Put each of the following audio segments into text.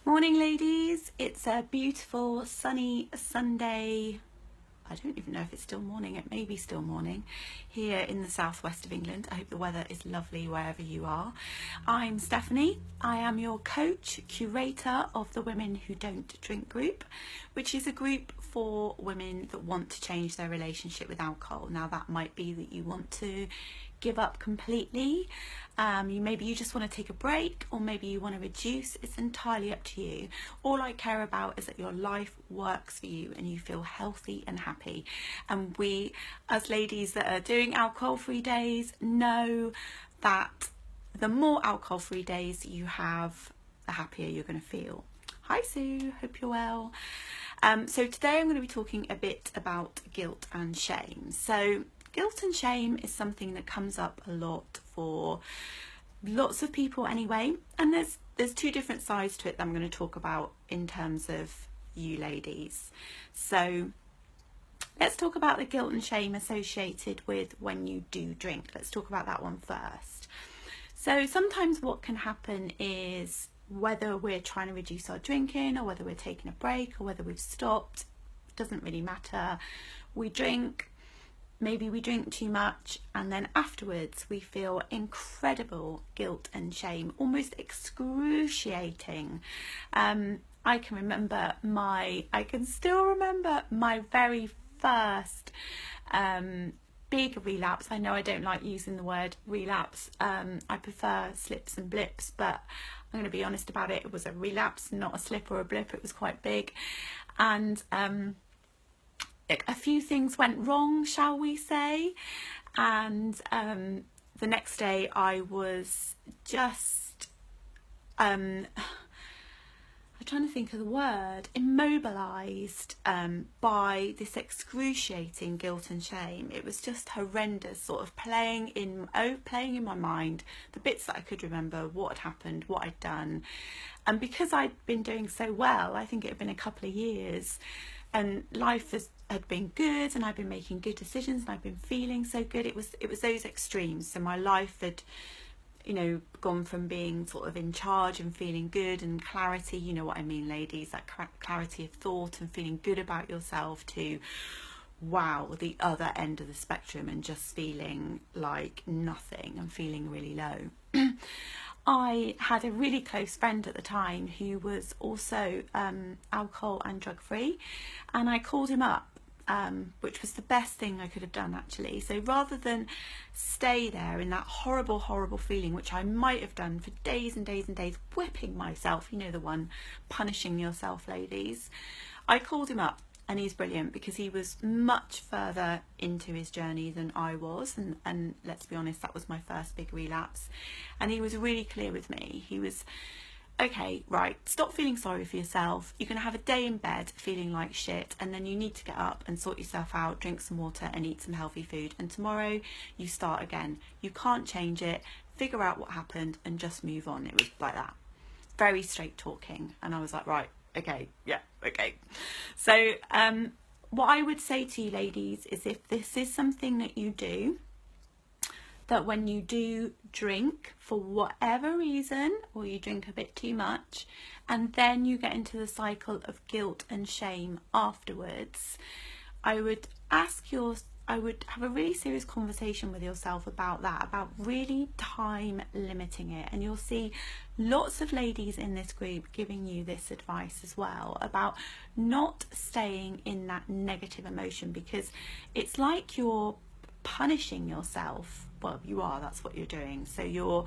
Morning, ladies. It's a beautiful sunny Sunday. I don't even know if it's still morning. It may be still morning here in the southwest of England. I hope the weather is lovely wherever you are. I'm Stephanie. I am your coach, curator of the Women Who Don't Drink group, which is a group for women that want to change their relationship with alcohol. Now, that might be that you want to give up completely. Maybe you just want to take a break, or maybe you want to reduce. It's entirely up to you. All I care about is that your life works for you and you feel healthy and happy. And we, as ladies that are doing alcohol-free days, know that the more alcohol-free days you have, the happier you're going to feel. Hi Sue, hope you're well. So today I'm going to be talking a bit about guilt and shame. So guilt and shame is something that comes up a lot for lots of people anyway, and there's two different sides to it that I'm going to talk about in terms of you ladies. So let's talk about the guilt and shame associated with when you do drink. Let's talk about that one first. So sometimes what can happen is, whether we're trying to reduce our drinking or whether we're taking a break or whether we've stopped, it doesn't really matter. We drink. Maybe we drink too much, and then afterwards we feel incredible guilt and shame, almost excruciating. I can still remember my very first big relapse. I know I don't like using the word relapse. I prefer slips and blips, but I'm going to be honest about it. It was a relapse, not a slip or a blip. It was quite big, and a few things went wrong, shall we say, and the next day I was just I'm trying to think of the word, immobilized by this excruciating guilt and shame. It was just horrendous, sort of playing in my mind the bits that I could remember, what had happened, what I'd done. And because I'd been doing so well, I think it had been a couple of years, and life had been good, and I'd been making good decisions, and I'd been feeling so good. It was those extremes. So my life had, gone from being sort of in charge and feeling good and clarity, you know what I mean, ladies, that clarity of thought and feeling good about yourself, to wow, the other end of the spectrum and just feeling like nothing and feeling really low. I had a really close friend at the time who was also alcohol and drug free, and I called him up, which was the best thing I could have done, actually. So rather than stay there in that horrible, horrible feeling, which I might have done for days and days and days, whipping myself, you know, the one, punishing yourself, ladies, I called him up. And he's brilliant, because he was much further into his journey than I was, and let's be honest, that was my first big relapse. And he was really clear with me. He was, okay, right, stop feeling sorry for yourself. You're going to have a day in bed feeling like shit, and then you need to get up and sort yourself out, drink some water and eat some healthy food, and tomorrow you start again. You can't change it. Figure out what happened and just move on. It was like that, very straight talking. And I was like, right, okay, yeah, okay. So what I would say to you ladies is, if this is something that you do, that when you do drink for whatever reason, or you drink a bit too much, and then you get into the cycle of guilt and shame afterwards, I would have a really serious conversation with yourself about that, about really time limiting it. And you'll see lots of ladies in this group giving you this advice as well, about not staying in that negative emotion, because it's like you're punishing yourself. Well, you are, that's what you're doing. So you're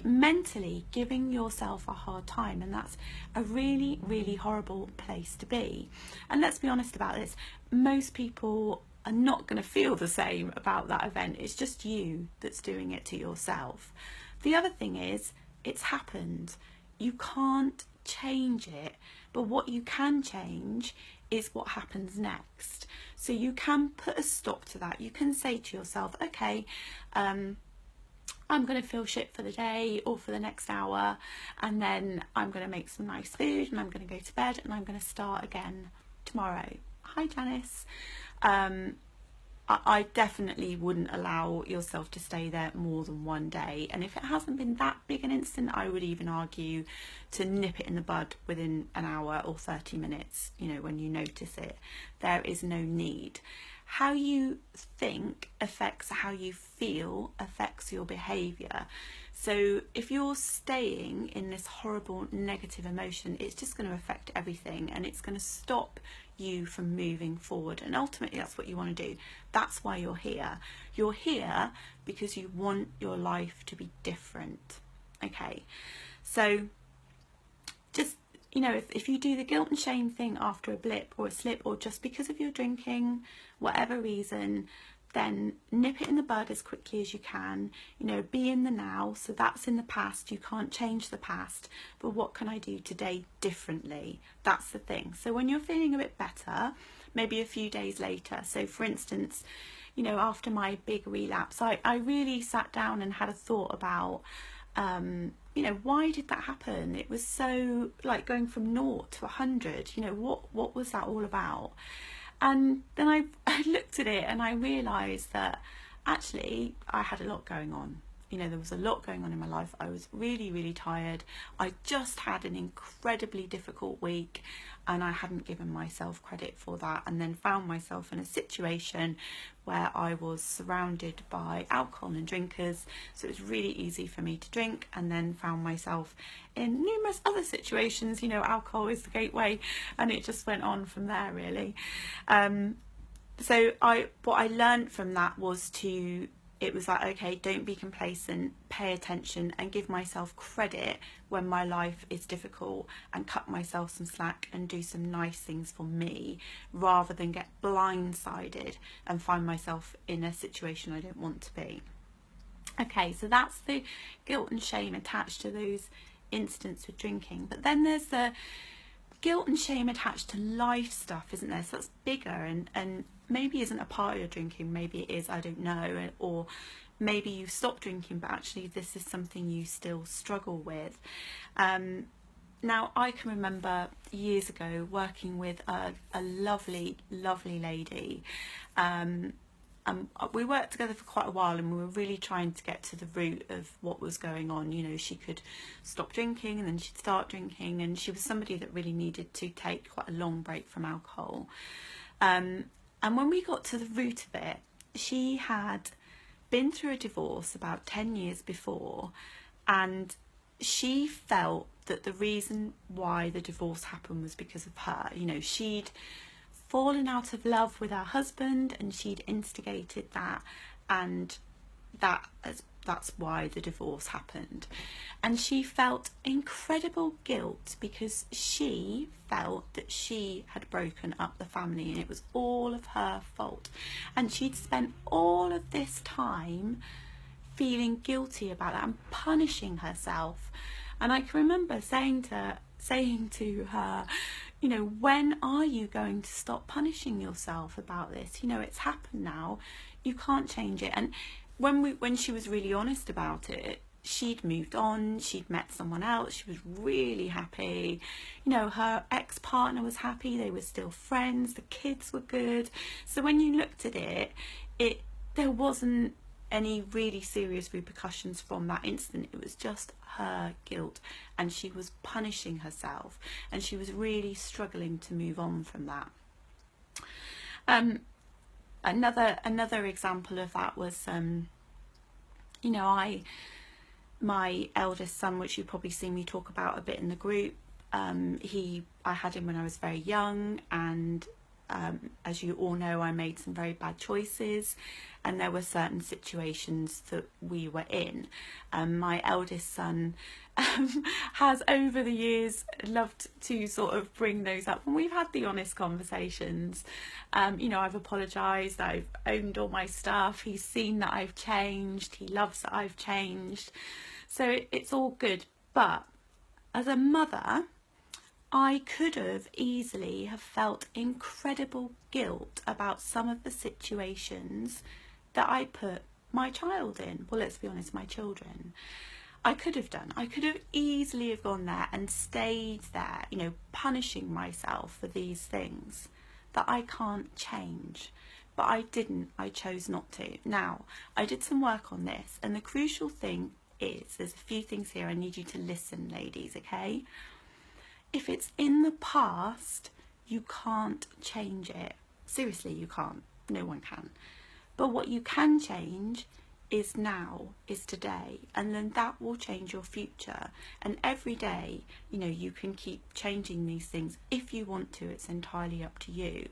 mentally giving yourself a hard time, and that's a really, really horrible place to be. And let's be honest about this, most people are not going to feel the same about that event. It's just you that's doing it to yourself. The other thing is, it's happened. You can't change it, but what you can change is what happens next. So you can put a stop to that. You can say to yourself, okay, I'm going to feel shit for the day or for the next hour, and then I'm going to make some nice food, and I'm going to go to bed, and I'm going to start again tomorrow. Hi Janice. I definitely wouldn't allow yourself to stay there more than one day. And if it hasn't been that big an incident, I would even argue to nip it in the bud within an hour or 30 minutes, you know, when you notice it. There is no need. How you think affects how you feel, affects your behaviour. So if you're staying in this horrible negative emotion, it's just going to affect everything, and it's going to stop you from moving forward. And ultimately that's what you want to do. That's why you're here. You're here because you want your life to be different. Okay, so just, you know, if you do the guilt and shame thing after a blip or a slip, or just because of your drinking, whatever reason, then nip it in the bud as quickly as you can. You know, be in the now. So that's in the past. You can't change the past. But what can I do today differently? That's the thing. So when you're feeling a bit better, maybe a few days later. So for instance, you know, after my big relapse, I really sat down and had a thought about, you know, why did that happen? It was so like going from 0 to 100. You know, what was that all about? And then I looked at it and I realised that actually I had a lot going on. You know, there was a lot going on in my life. I was really, really tired. I just had an incredibly difficult week, and I hadn't given myself credit for that, and then found myself in a situation where I was surrounded by alcohol and drinkers. So it was really easy for me to drink, and then found myself in numerous other situations. You know, alcohol is the gateway, and it just went on from there, really. So what I learned from that was it was like, okay, don't be complacent, pay attention, and give myself credit when my life is difficult, and cut myself some slack and do some nice things for me, rather than get blindsided and find myself in a situation I don't want to be. Okay, so that's the guilt and shame attached to those incidents with drinking. But then there's the guilt and shame attached to life stuff, isn't there? So that's bigger, and maybe isn't a part of your drinking, maybe it is, I don't know, or maybe you've stopped drinking but actually this is something you still struggle with. Now I can remember years ago working with a lovely lady. We worked together for quite a while, and we were really trying to get to the root of what was going on. You know, she could stop drinking and then she'd start drinking, and she was somebody that really needed to take quite a long break from alcohol. And when we got to the root of it, she had been through a divorce about 10 years before, and she felt that the reason why the divorce happened was because of her. You know, she'd fallen out of love with her husband, and she'd instigated that, and that's why the divorce happened. And she felt incredible guilt because she felt that she had broken up the family, and it was all of her fault. And she'd spent all of this time feeling guilty about that and punishing herself. And I can remember saying to her, you know, when are you going to stop punishing yourself about this? You know, it's happened now. You can't change it. And when she was really honest about it, she'd moved on, she'd met someone else, she was really happy. You know, her ex-partner was happy, they were still friends, the kids were good. So when you looked at it, there wasn't any really serious repercussions from that incident. It was just her guilt, and she was punishing herself, and she was really struggling to move on from that. Another example of that was, you know, my eldest son, which you probably seen me talk about a bit in the group, I had him when I was very young, and as you all know, I made some very bad choices, and there were certain situations that we were in. My eldest son has over the years loved to sort of bring those up, and we've had the honest conversations. You know, I've apologised, I've owned all my stuff, he's seen that I've changed, he loves that I've changed, so it's all good. But as a mother, I could have easily have felt incredible guilt about some of the situations that I put my child in. Well, let's be honest, my children. I could have easily have gone there and stayed there, you know, punishing myself for these things that I can't change, but I didn't. I chose not to. Now, I did some work on this, and the crucial thing is, there's a few things here I need you to listen, ladies, okay? If it's in the past, you can't change it. Seriously, you can't. No one can. But what you can change is now, is today, and then that will change your future. And every day, you know, you can keep changing these things if you want to. It's entirely up to you.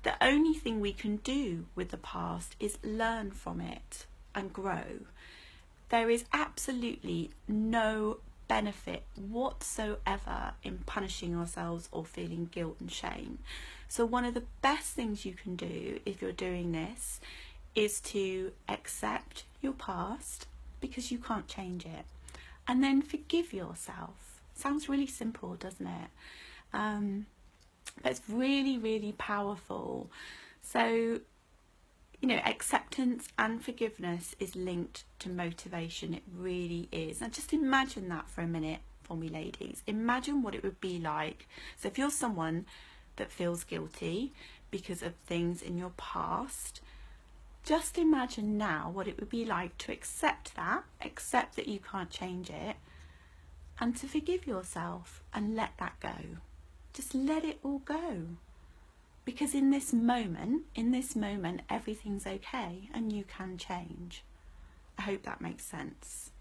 The only thing we can do with the past is learn from it and grow. There is absolutely no benefit whatsoever in punishing ourselves or feeling guilt and shame. So one of the best things you can do if you're doing this is to accept your past, because you can't change it, and then forgive yourself. Sounds really simple, doesn't it? But it's really, really powerful. So, you know, acceptance and forgiveness is linked to motivation. It really is. Now just imagine that for a minute for me, ladies. Imagine what it would be like. So if you're someone that feels guilty because of things in your past, just imagine now what it would be like to accept that you can't change it, and to forgive yourself and let that go. Just let it all go. Because in this moment, everything's okay and you can change. I hope that makes sense.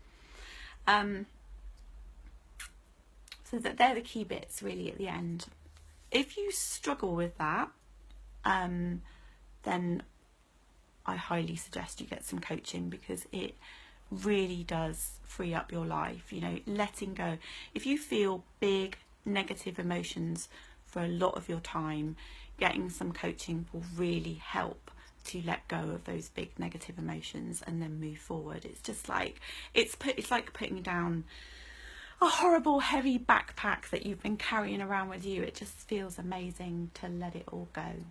So that they're the key bits really at the end. If you struggle with that, then I highly suggest you get some coaching, because it really does free up your life. You know, letting go. If you feel big negative emotions for a lot of your time, getting some coaching will really help to let go of those big negative emotions and then move forward. It's just like, it's like putting down a horrible heavy backpack that you've been carrying around with you. It just feels amazing to let it all go.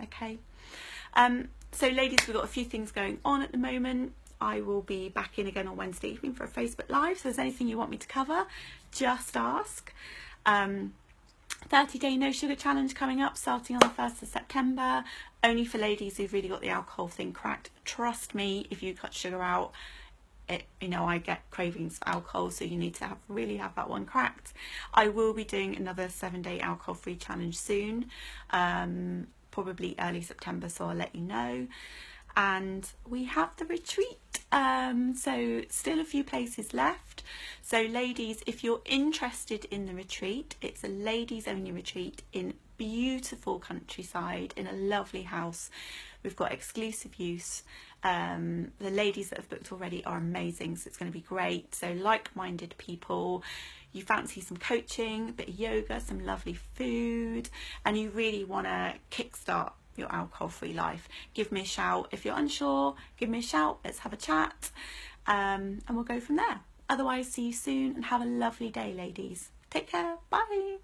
Okay. So ladies, we've got a few things going on at the moment. I will be back in again on Wednesday evening for a Facebook Live. So if there's anything you want me to cover, just ask. 30-day no sugar challenge coming up, starting on the 1st of September. Only for ladies who've really got the alcohol thing cracked. Trust me, if you cut sugar out, you know, I get cravings for alcohol, so you need to really have that one cracked. I will be doing another 7-day alcohol-free challenge soon, probably early September, so I'll let you know. And we have the retreat, so still a few places left. So ladies, if you're interested in the retreat, it's a ladies only retreat in beautiful countryside in a lovely house. We've got exclusive use. The ladies that have booked already are amazing, so it's going to be great. So like-minded people, you fancy some coaching, a bit of yoga, some lovely food, and you really want to kickstart your alcohol-free life, give me a shout. If you're unsure, give me a shout. Let's have a chat, and we'll go from there. Otherwise, see you soon and have a lovely day, ladies. Take care. Bye.